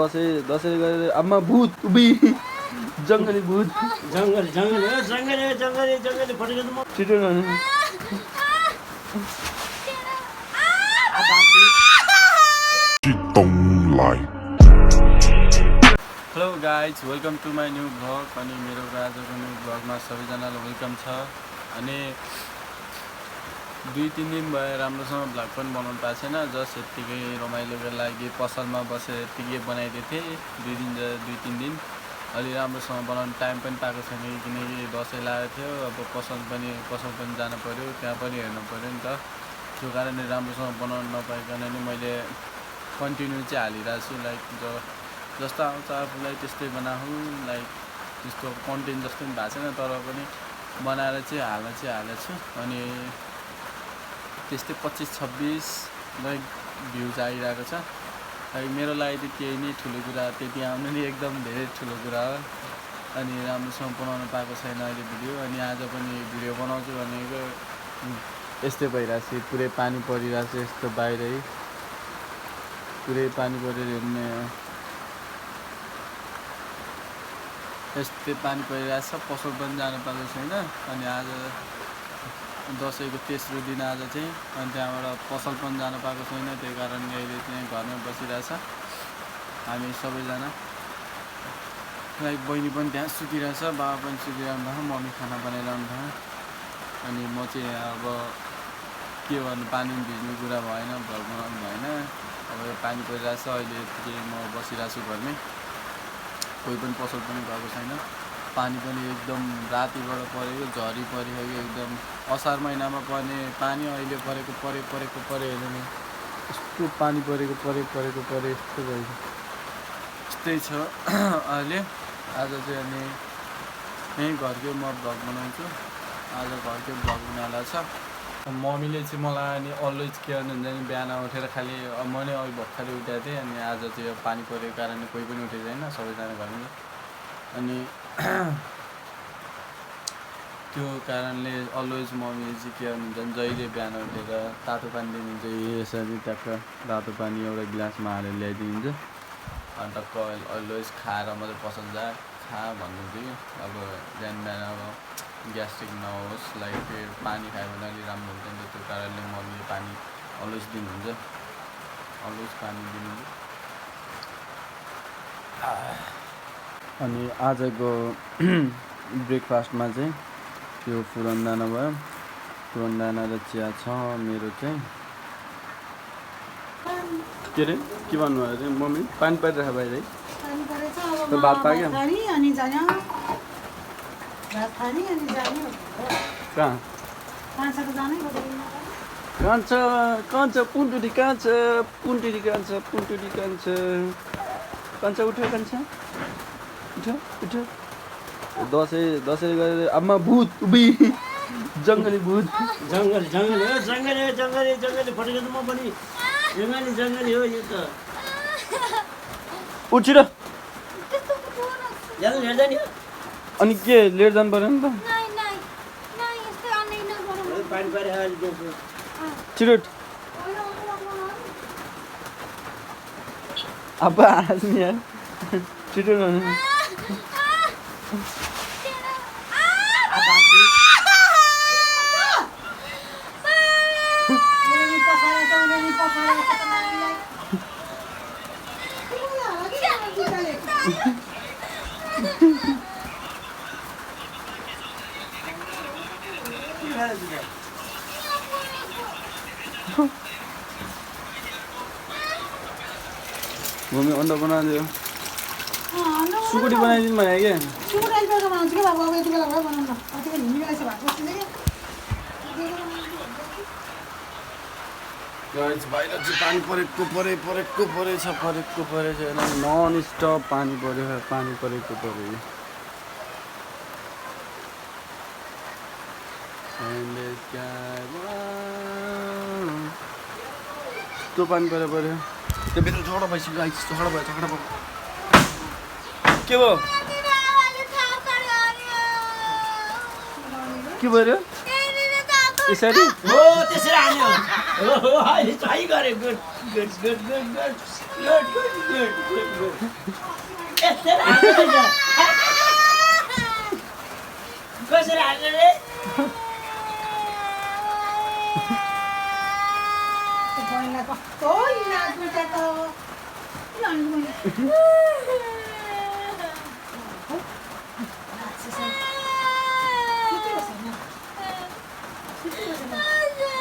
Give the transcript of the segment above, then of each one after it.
दसैँ गरेर आमा भूत उभि जङ्गली भूत जङ्गली फटेको छिटो गर्नु hello guys welcome to my new vlog अनि मेरो आजको न्यू भ्लगमा सबैजनालाई वेलकम छ अनि 2-3 दिन भयो राम्रोसँग भ्लग पनि बनाउनु पाएको छैन जस्ट यत्तिकै रमाइलोको लागि पसलमा बसेर यत्तिकै बनाइदिएको थिएँ 2-3 दिन अलि राम्रोसँग बनाउनु टाइम पनि पाएको छैन किनकि दसैँ लागेको थियो अब पसल पनि जानु पर्यो त्यहाँ पनि हेर्नु पर्यो नि त त्यो कारणले राम्रोसँग बनाउनु नपाइकन नि मैले कन्टिन्यू चाहिँ हालिरहेको छु लाइक जस्तो आउँछ आफूलाई त्यस्तै बनाऊ लाइक त्यस्तो कन्टेन्ट जस्तो पनि भएको छैन तर पनि बनाएर चाहिँ हालेको छु अनि त्यस्तै 25-26 लाइक भ्युज आइरहेको छ लाइक मेरो लागि त केही नै ठुलो कुरा त्यति आउनु नि एकदम धेरै ठुलो कुरा हो अनि राम्रोसँग बनाउनु पाएको छैन अहिले भिडियो अनि आज पनि भिडियो बनाउँछु भनेको यस्तै भइरहेको छ पुरै पानी परिरहेको छ यस्तो बाहिरै पुरै पानी परेर हेर्ने यस्तै पानी परिरहेको छ पसल पनि जानु पाएको छैन अनि आज दसैँको तेस्रो दिन आज चाहिँ अनि त्यहाँबाट पसल पनि जानु पाएको छैन त्यही कारणले अहिले चाहिँ घरमै बसिरहेछ हामी सबैजना लाइक बहिनी पनि त्यहाँ सुतिरहेछ बाबा पनि सुतिरहनु भयो मम्मी खाना बनाइरहनु भयो अनि म चाहिँ अब के गर्नु पानी भिज्ने कुरा भएन भ्लग बनाउनु भएन अब यो पानी परिरहेछ अहिले चाहिँ म बसिरहेको छु घरमै कोही पनि पसल पनि गएको छैन पानी पनि एकदम रातिबाट परेको झरी परेको एकदम असार महिनामा पर्ने पानी अहिले परेको हेर्नु यस्तो पानी परेको यस्तो भयो यस्तै छ अहिले आज चाहिँ अनि यहीँ घरकै म भ्लग बनाउँछु आज घरकै भ्लग बनाएर छ मम्मीले चाहिँ मलाई अनि अलवेज के गर्नुहुन्छ नि बिहान उठेर खालि म नै अघि भर्खरै उठाएको थिएँ अनि आज चाहिँ यो पानी परेको कारणले कोही पनि उठेको छैन सबैजना घरमा अनि त्यो कारणले अलवेज मम्मीले चाहिँ के गर्नुहुन्छ जहिले बिहान उठेर तातो पानी दिनुहुन्छ यसरी ट्याक्क तातो पानी एउटा गिलासमा हालेर ल्याइदिनुहुन्छ अन्त अलवेज खाएर मात्रै पसल जा खा भन्नुहुन्थ्यो कि अब बिहान अब ग्यास्ट्रिक नहोस् लाइक पानी खायो भने अलिक राम्रो हुन्छ नि त्यो कारणले मम्मीले पानी अलवेज दिनुहुन्छ अलवेज पानी दिनुहुन्छ अनि आजको ब्रेकफास्टमा चाहिँ त्यो फुरनदाना भयो फुरनदाना र चिया छ मेरो चाहिँ के अरे के भन्नुभयो अरे मम्मी पानी परिरहेको बाहिर है भात पाक्यो कहाँ छ पुन्टुरी कहाँ छ उठ्यो दसैँ गरेर आमा भूत उभि जङ्गली भूत जङ्गली फटेको म पनि जङ्गली हो यो त उठिर अनि के लिएर जानु पर्यो नि त छिटो अब आज नि यार छिटो गर्नु मम्मी अन्डा बनाइदियो सुकुटी बनाइदिनु भयो क्या बाहिर चाहिँ पानी परेको नन स्टप पानी परेको यस्तो पानी पऱ्यो त्यो भित्र झगडा भइसक्यो झगडा भयो के भयो के भयो यसरी हो त्यसरी हान्यो हो अहिले सही गरे good good good good good good good good good good यसरी हान्यो कसरी हान्यो रे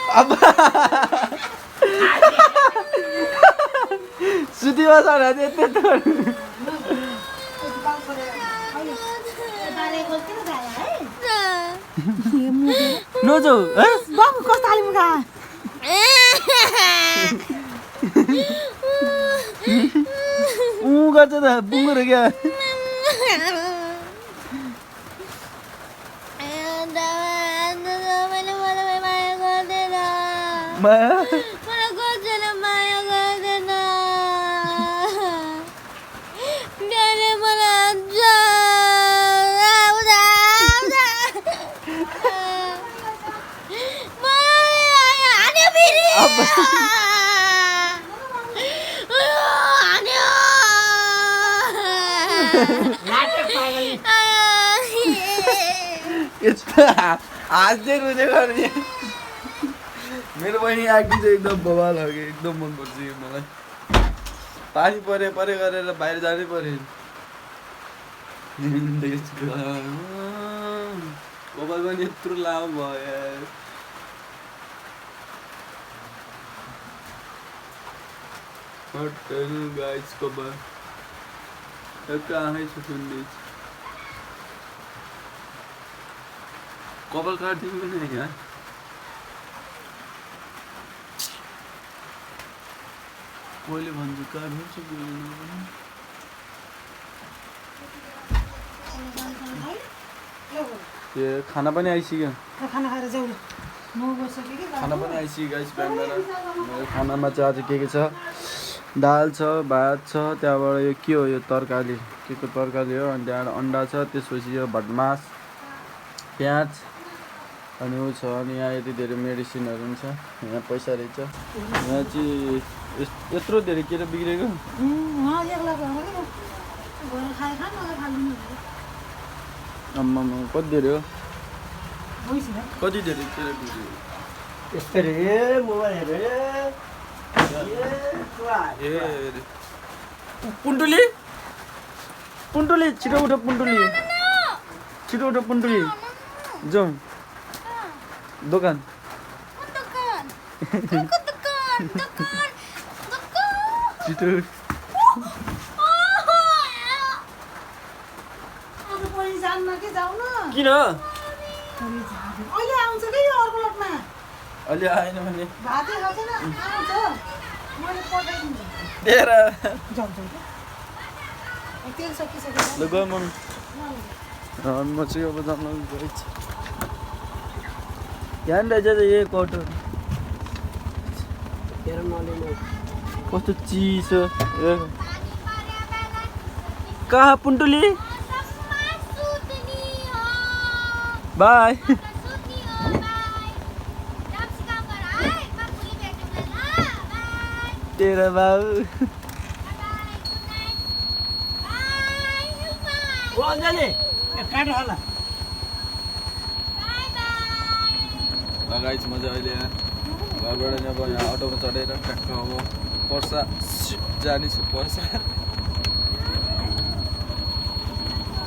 अब सुतिमा छ भने त्यस्तो नजाऊ है बाबु कस्तो खाले मुखा गर्छ त बुङ्गुरो क्या माया यस्तो हाँस्दै रुँदै गर्ने मेरो बहिनी एक्टिङ चाहिँ एकदम बवाल हो कि एकदम मनपर्छ यो मलाई पानी परे गरेर बाहिर जानै पऱ्यो कपाल पनि यत्रो लामो भयो होटल गाइस कपाल कहाँ सुन्दैछ कपाल काटिदिनु पनि यहाँ कोहीले भन्छ काट्नुहुन्छ कोहीले खाना पनि आइसक्यो खाना खाएर जाऊ 9 बजिसक्यो कि खाना पनि आइसक्यो गाइस बिहानबाट मेरो खानामा चाहिँ आज के छ दाल छ भात छ त्यहाँबाट यो के हो यो तरकारी के को तरकारी हो अनि त्यहाँबाट अन्डा छ त्यसपछि यो भटमास प्याज अनि ऊ छ अनि यहाँ यति धेरै मेडिसिनहरू पनि छ यहाँ पैसा रहेछ यहाँ चाहिँ यत्रो धेरै केरा बिग्रेको आम्मा कति धेरै हो कति धेरै केरा बिग्रेको यस्तो रे मोबाइल ए पुन्टुली पुन्टुली छिटो उठ पुन्टुली छिटो उठ पुन्टुली जाउँ दोकान छिटो किन अहिले आउँछ कि यो अर्को लटमा अलि आएन भने भातै खाँदैन आउँछ मैले पठाइदिन्छु दिएर जाउँ तेल सकिसक्यो ल गयो म चाहिँ अब जान गएछ यहाँ रहेछ त यही कटो कस्तो चिसो कहाँ पुन्टुली बाई तेरा बाबु गाइस म चाहिँ अहिले यहाँ घरबाट अब यहाँ अटोमा चढेर ट्याक्क अब पर्सा जाने छु पर्सा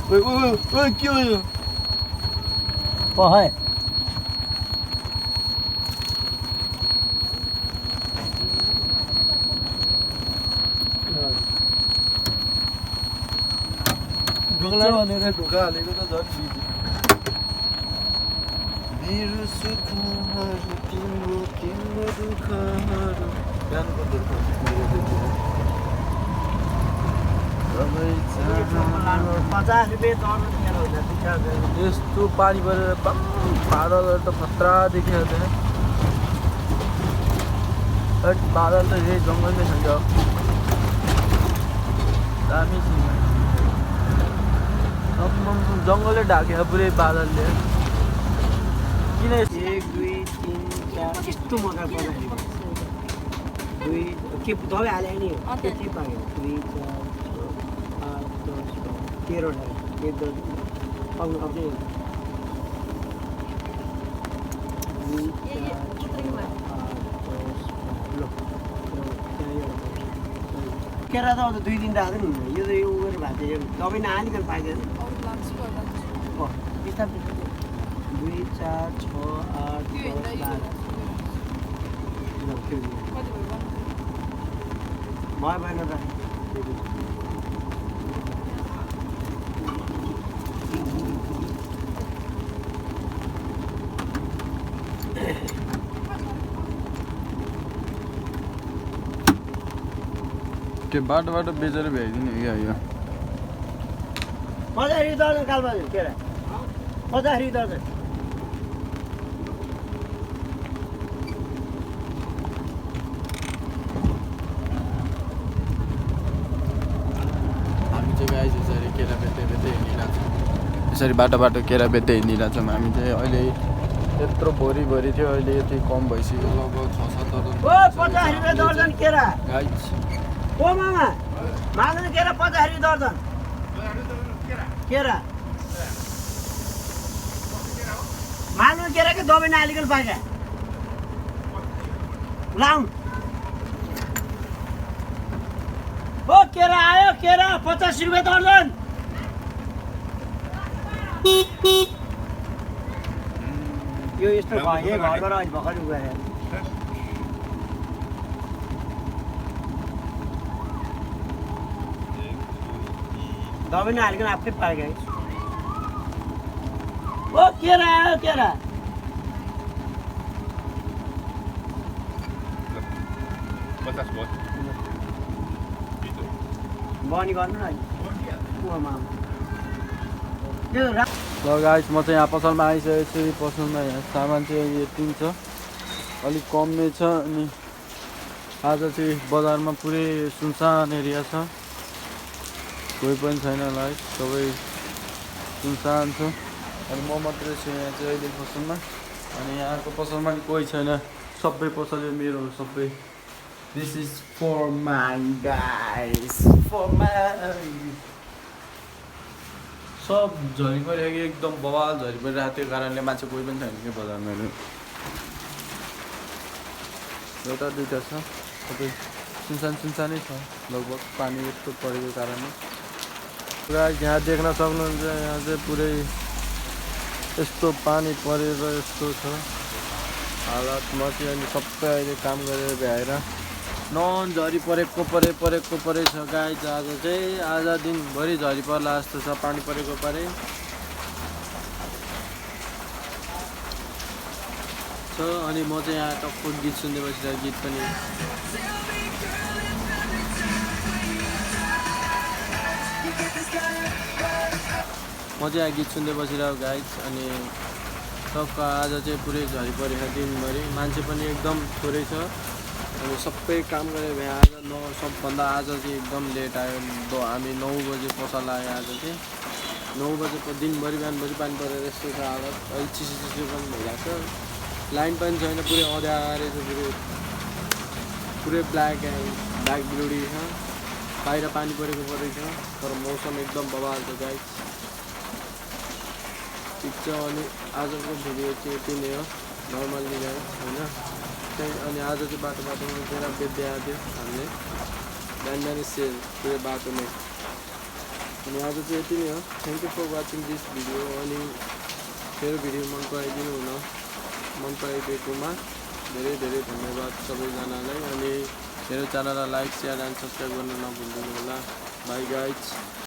के हो यो है ढोका भनेर ढोका हालेको त झन् मेरो सुखहरू तिम्रो तिम्रो दुःखहरू बिहानको दुःख मेरो दुःख 50 रुपियाँ यस्तो पानी परेर बादलहरू त खतरा देखिएको थिएन बादल त यही जङ्गलमै छ क्या दामी छ जङ्गलै ढाक्यो पुरै बादलले किन 1 2 3 4 यस्तो मजा पर्दाखेरि 2 के दबाई हाले नि त्यति पायो 2 4 6 8 10 13 1 2 पाउनु अझै 2 केरा त अब 2 दिन राख्दैन हुँदैन यो त यो उयो भएको थियो दबाई नहालिकन पाइँदैन बिस्तारै 2 4 6 8 10 12 भएन त त्यो बाटोबाट बेचेर भ्याइदिने क्या यो 50 दर्जन कालबाजु केरा 50 दर्जन हामी चाहिँ गाइस यसरी केरा बेच्दै हिँडिरहेको छौँ यसरी बाटो केरा बेच्दै हिँडिरहेको छौँ हामी चाहिँ अहिले त्यत्रो भोरि थियो अहिले यति कम भइसक्यो लगभग 6-7 दर्जन ओ 50 दर्जन केरा गाइस ओ मामा मालुन केरा 50 दर्जन केरा मालुन केरा के दबाई नहालिकन पाइका लाउँ ओ केरा आयो केरा 50 रुपियाँ दर्जन यो यस्तो भयो घरबाट अहिले भर्खर गएर दबाई नहालिकन आफै पाइका ओ केरा आयो केरा बनी गर्नु न ल गाइस म चाहिँ यहाँ पसलमा आइसकेको छु पसलमा यहाँ सामान चाहिँ यति छ अलिक कम नै छ अनि आज चाहिँ बजारमा पुरै सुनसान एरिया छ कोही पनि छैन लाइक सबै सुनसान छ अनि म मात्रै छु यहाँ चाहिँ अहिले पसलमा अनि यहाँको पसलमा कोही छैन सबै पसल मेरो हो सबै this is for my guys for my सब झरी परिरहेको एकदम बवाल झरी परिरहेको त्यो कारणले मान्छे कोही पनि छैन कि बजारमा एउटा दुइटा छ सबै सुनसानै छ लगभग पानी यस्तो परेको कारणले पुरा यहाँ देख्न सक्नुहुन्छ यहाँ चाहिँ पुरै यस्तो पानी परेर यस्तो छ हालतमा चाहिँ अनि सबै अहिले काम गरेर भ्याएर नन झरी परेको छ गाइस आज दिनभरि झरी पर्ला जस्तो छ पानी परेको परे छ अनि म चाहिँ यहाँ टक्क गीत सुन्दै बसिरहेको गीत पनि म चाहिँ यहाँ गीत सुन्दै बसिरहेको गाइस अनि टक्क आज चाहिँ पुरै झरी परेको दिनभरि मान्छे पनि एकदम थोरै छ अनि सबै काम गरेर भए आज सबभन्दा आज चाहिँ एकदम लेट आयो हामी 9 बजे पसल आयो आज चाहिँ 9 बजे दिनभरि बिहानभरि पानी परेर यस्तो छ हालत अहिले चिसो पनि भइरहेको छ लाइन पनि छैन पुरै अँध्यारो छ पुरै ब्ल्याक ब्लुडी छ बाहिर पानी परेको छ तर मौसम एकदम बवाल छ गाइस ठिक छ अनि आजको भिडियो चाहिँ यति नै हो नर्मल्ली गाइस होइन अनि आज चाहिँ बाटोमा केरा बेच्दै आएको थियो हामीले बिहान सेल पुरै बाटोमै अनि आज चाहिँ यति नै हो thank you for watching this video अनि मेरो भिडियो मन पराइदिएकोमा धेरै धन्यवाद सबैजनालाई अनि मेरो च्यानललाई लाइक सेयर एन्ड सब्सक्राइब गर्न नभुल्नु होला बाई गाइज